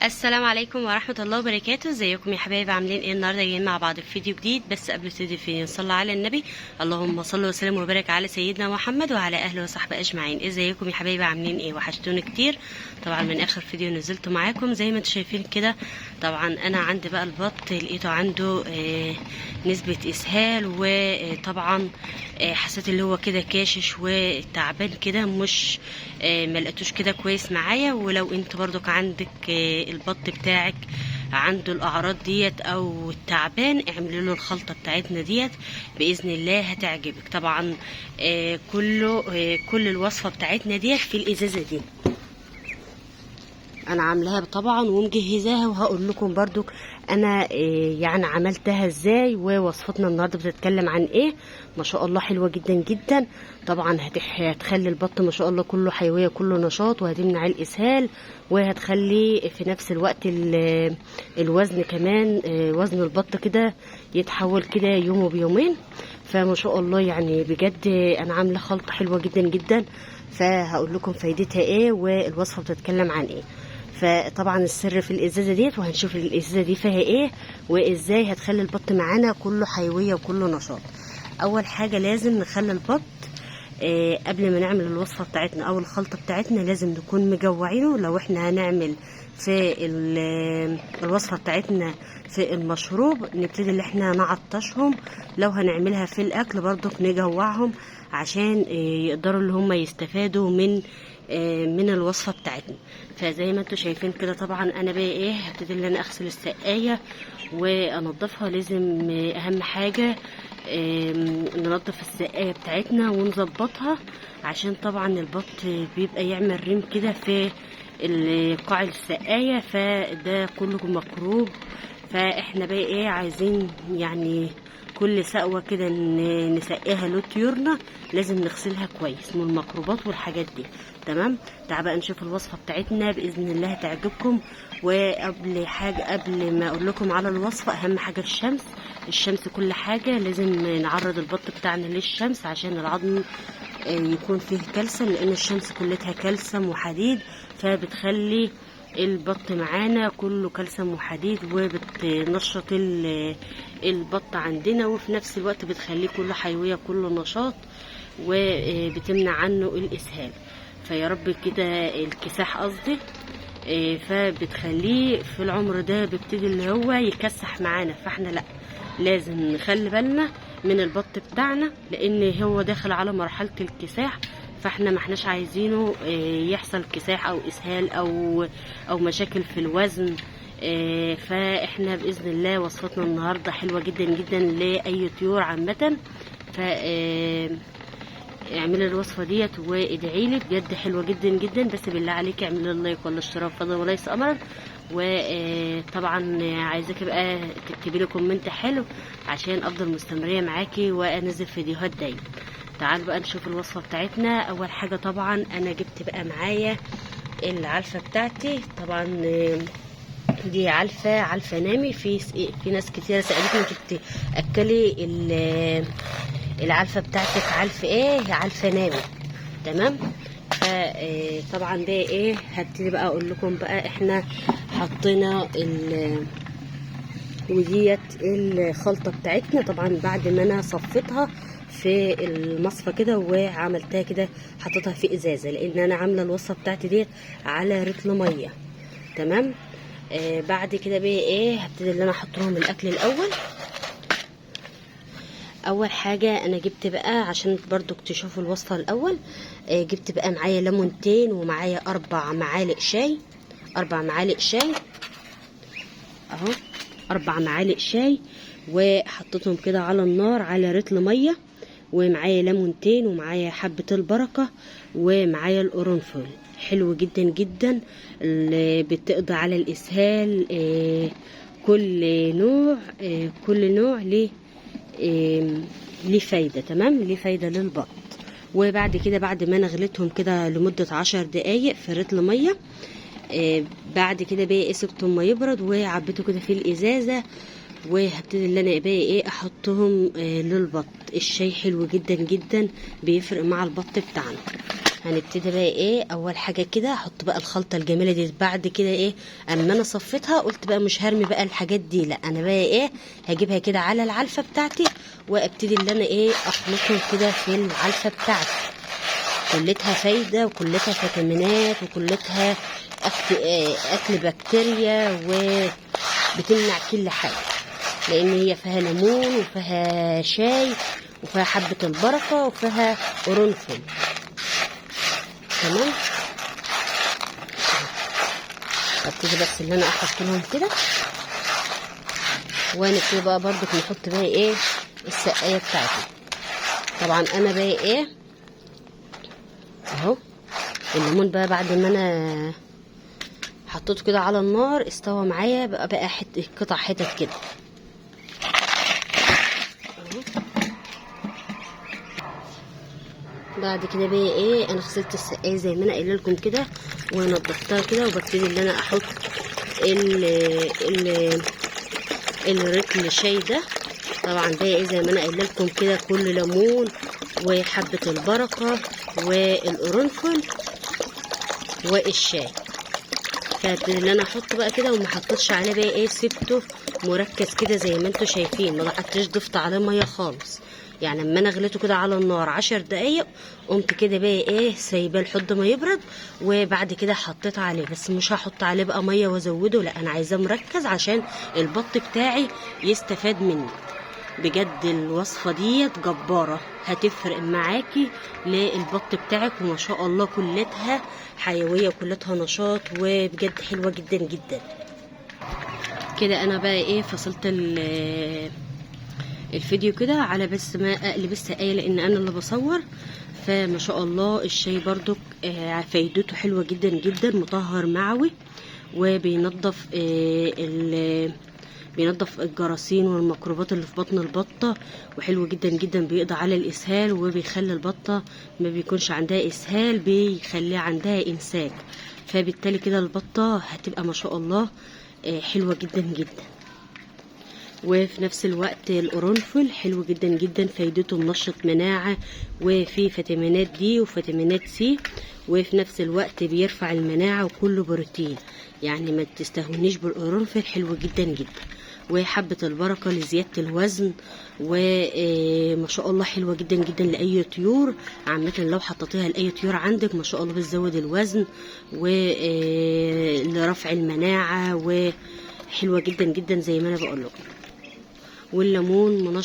السلام عليكم ورحمة الله وبركاته. ازيكم يا حبايبي؟ عاملين ايه؟ النهارده جايين مع بعض في فيديو جديد، بس قبل تبتدي الفيديو نصلي على النبي. اللهم صل وسلم وبارك على سيدنا محمد وعلى اهله وصحبه اجمعين. ازيكم يا حبايبي؟ عاملين ايه؟ وحشتوني كتير. طبعا من اخر فيديو نزلته معاكم زي ما انتم شايفين كده. طبعا انا عندي بقى البط لقيته عنده نسبة اسهال، وطبعا حسيت اللي هو كده كاشش وتعبان كده، مش ما لقيتوش كده كويس معايا. ولو انت برضك عندك البط بتاعك عنده الاعراض ديت او التعبان، اعملي له الخلطه بتاعتنا ديت باذن الله هتعجبك. طبعا كل الوصفه بتاعتنا ديت في الازازه دي انا عاملاها طبعا ومجهزاها، وهقول لكم برضو انا يعني عملتها ازاي، ووصفتنا النهارده بتتكلم عن ايه. ما شاء الله حلوه جدا جدا. طبعا هتخلي البط ما شاء الله كله حيويه كله نشاط، وهتمنع الاسهال، وهتخلي في نفس الوقت الوزن كمان، وزن البط كده يتحول كده يوم وبيومين. فما شاء الله يعني بجد انا عامله خلطه حلوه جدا جدا، فهقول لكم فايدتها ايه والوصفه بتتكلم عن ايه. فطبعا السر في الازازه ديت، وهنشوف الازازه دي فيها ايه وازاي هتخلي البط معانا كله حيويه وكله نشاط. اول حاجه لازم نخلي البط قبل ما نعمل الوصفه بتاعتنا او الخلطه بتاعتنا لازم نكون مجوعينه. لو احنا هنعمل في الوصفه بتاعتنا في المشروب نبتدي اللي احنا نعطشهم، لو هنعملها في الاكل برضك نجوعهم عشان يقدروا اللي هم يستفادوا من الوصفه بتاعتنا. فزي ما انتم شايفين كده طبعا انا بقى ايه هبتدي ان انا اغسل السقايه وانضفها. لازم اهم حاجه ننضف السقايه بتاعتنا ونظبطها، عشان طبعا البط بيبقى يعمل ريم كده في قاع السقايه، فده كله مكروب. فاحنا بقى ايه عايزين يعني كل سقوه كده نسقيها له طيورنا لازم نغسلها كويس من الميكروبات والحاجات دي. تمام. تعال بقى نشوف الوصفه بتاعتنا باذن الله هتعجبكم. قبل ما اقول لكم على الوصفه، اهم حاجه الشمس كل حاجه. لازم نعرض البط بتاعنا للشمس عشان العظم يكون فيه كالسيوم، لان الشمس كلها كالسيوم وحديد، فبتخلي البط معانا كله كالسيوم وحديد، وبتنشط البط عندنا، وفي نفس الوقت بتخليه كله حيويه كله نشاط، وبتمنع عنه الاسهال. فيا رب كده الكساح قصدي، فبتخليه في العمر ده بيبتدي اللي هو يكسح معانا. فاحنا لا، لازم نخلي بالنا من البط بتاعنا، لان هو داخل على مرحله الكساح، فاحنا ما احناش عايزينه يحصل كساح او اسهال او مشاكل في الوزن. فاحنا باذن الله وصفتنا النهارده حلوه جدا جدا لاي طيور عامه. ف اعملي الوصفه ديت وادعي لي، بجد حلوه جدا جدا. بس بالله عليك اعملي اللايك والاشتراك فضلا وليس امرا. وطبعا عايزاكي بقى تكتبي لي كومنت حلو عشان افضل مستمريه معاكي وانزل فيديوهات دايما. تعالوا بقى نشوف الوصفه بتاعتنا. اول حاجه طبعا انا جبت بقى معايا العلفه بتاعتي. طبعا دي علفه نامي. في ناس كتير سالتني انت بتاكلي العلفه بتاعتك علف ايه؟ علفه نامي. تمام. فطبعا ده ايه هبتدي بقى اقول لكم بقى احنا حطينا وديت الخلطه بتاعتنا. طبعا بعد ما انا صفيتها في المصفى كده وعملتها كده حطيتها في ازازه، لان انا عامله الوصفه بتاعتي ديت على رتل ميه. تمام. بعد كده بقى ايه هبتدي ان انا احط لهم الاكل الاول. اول حاجه انا جبت بقى عشان برضو تشوفوا الوصفه الاول، جبت بقى معايا ليمونتين، ومعايا 4 معالق شاي. 4 معالق شاي اهو، 4 معالق شاي، وحطيتهم كده على النار على رتل ميه. ومعايا ليمونتين، ومعايا حبه البركه، ومعايا القرنفل. حلو جدا جدا اللي بتقضي على الاسهال. كل نوع ليه فايدة. تمام. ليه فايدة للبط. وبعد كده بعد ما انا غليتهم كده لمدة 10 دقايق في رتل مية، بعد كده بقى سبتهم ما يبرد وعبيته كده في الازازة، وهبتدي اللي انا بقى ايه احطهم للبط. الشاي حلو جدا جدا، بيفرق مع البط بتاعنا. هنبتدي بقى ايه، اول حاجه كده احط بقى الخلطه الجميله دي. بعد كده ايه، اما انا صفيتها قلت بقى مش هرمي بقى الحاجات دي، لا انا بقى ايه هجيبها كده على العلفه بتاعتي، وابتدي اللي انا ايه اخلطهم كده في العلفه بتاعتي. كلتها فايده وكلتها فيتامينات وكلتها اكل بكتيريا، وبتمنع كل حاجه، لان هي فيها ليمون وفيها شاي وفيها حبه البركه وفيها قرنفل. تمام. ابتدي بس اللي انا احط لهم كده، ونبتدي بقى برضك نحط بقى ايه السقايه بتاعتي. طبعا انا بقى ايه اهو الليمون بقى بعد ما انا حطيته كده على النار استوى معايا، بقى قطع حتت كده. بعد كده بقى ايه انا غسلت السقايه زي ما انا قايله لكم كده ونضفتها كده، وببتدي ان انا احط الرتل الشاي ده. طبعا بقى ايه زي ما انا قايله لكم كده كل ليمون وحبه البركه والقرنفل والشاي. فابتدي ان انا احطه بقى كده، وما حطيتش عليه بقى ايه، سبته مركز كده زي ما انتم شايفين، ما حطيتش ضفت عليه ميه خالص. يعني لما انا غليته كده على النار 10 دقايق قمت كده بقى ايه سايباه لحد ما يبرد، وبعد كده حطيت عليه. بس مش هحط عليه بقى ميه وازوده، لا انا عايزاه مركز عشان البط بتاعي يستفاد منه. بجد الوصفه ديت جباره، هتفرق معاكي للبط بتاعك، وما شاء الله كلتها حيويه وكلتها نشاط، وبجد حلوه جدا جدا. كده انا بقى ايه فصلت الفيديو كده على بس ما اقلب السقايه، لان انا اللي بصور. فما شاء الله الشاي برضك فايدته حلوه جدا جدا، مطهر معوي، وبينظف بينظف الجراثيم والميكروبات اللي في بطن البطه، وحلو جدا جدا، بيقضي على الاسهال، وبيخلي البطه ما بيكونش عندها اسهال، بيخليها عندها امساك. فبالتالي كده البطه هتبقى ما شاء الله حلوه جدا جدا. وفي نفس الوقت القرنفل حلو جدا جدا، فايدته منشط مناعة، وفيه فيتامينات دي وفيتامينات سي، وفي نفس الوقت بيرفع المناعة وكله بروتين. يعني ما تستهونيش بالقرنفل، حلو جدا جدا. وحبة البركة لزيادة الوزن، وما شاء الله حلوة جدا جدا لأي طيور عامة. لو حطيتيها لأي طيور عندك ما شاء الله بتزود الوزن ولرفع المناعة، وحلوة جدا جدا زي ما أنا بقول لكم. والليمون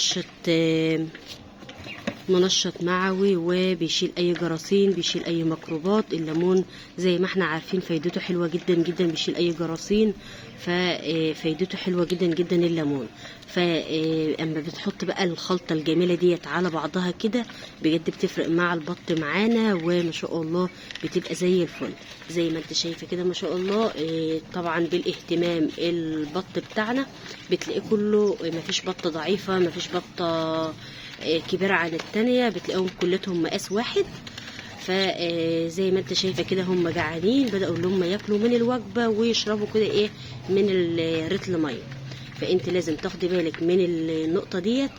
منشط معوي، وبيشيل اي جراثيم، بيشيل اي ميكروبات. الليمون زي ما احنا عارفين فايدته حلوه جدا جدا، بيشيل اي جراثيم، فايدته حلوه جدا جدا الليمون. فاما بتحط بقى الخلطه الجميله ديت على بعضها كده بجد بتفرق مع البط معانا، وما شاء الله بتبقى زي الفل زي ما انت شايفه كده ما شاء الله. طبعا بالاهتمام البط بتاعنا بتلاقيه كله، مفيش بطه ضعيفه، مفيش بطه كبيرة عن التانية، بتلاقيهم كلتهم مقاس واحد. فزي ما انت شايفة كده هم جعانين، بدأوا اللي هم ياكلوا من الوجبة ويشربوا كده ايه من الرتل مية. فانت لازم تاخدي بالك من النقطة ديت.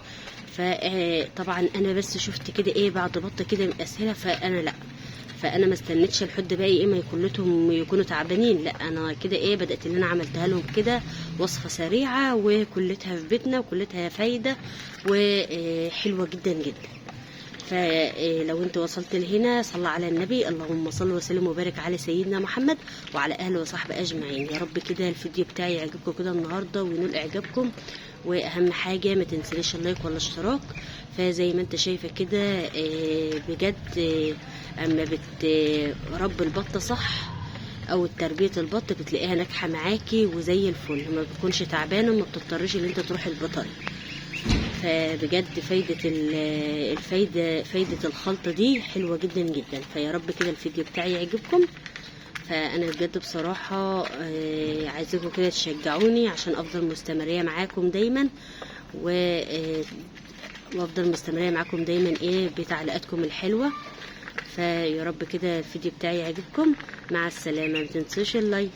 فطبعا انا بس شفت كده ايه بعد بطة كده مقاسها، فانا ما استنيتش لحد بقى ايه ما كلتهم يكونوا تعبانين، لا انا كده ايه بدات اللي انا عملتها لهم كده وصفه سريعه، وكلتها في بيتنا وكلتها فايده وحلوه جدا جدا. فلو انت وصلت لهنا صلى على النبي، اللهم صل وسلم وبارك على سيدنا محمد وعلى اهله وصحبه اجمعين. يا رب كده الفيديو بتاعي يعجبكم كده النهارده وينول اعجابكم، واهم حاجه ما تنسليش اللايك ولا الاشتراك. فزي ما انت شايفه كده بجد اما بتربي البطه صح او تربيه البط بتلاقيها ناجحه معاكي وزي الفل، ما بتكونش تعبانه، ما بتضطريش ان انت تروحي البيطري. فبجد فايدة الخلطة دي حلوة جدا جدا. فيا رب كده الفيديو بتاعي يعجبكم. فأنا بجد بصراحة عايزاكم كده تشجعوني عشان أفضل مستمرية معاكم دايما، وأفضل مستمرية معاكم دايما بتعليقاتكم الحلوة. فيا رب كده الفيديو بتاعي يعجبكم. مع السلامة، متنسوش اللايك.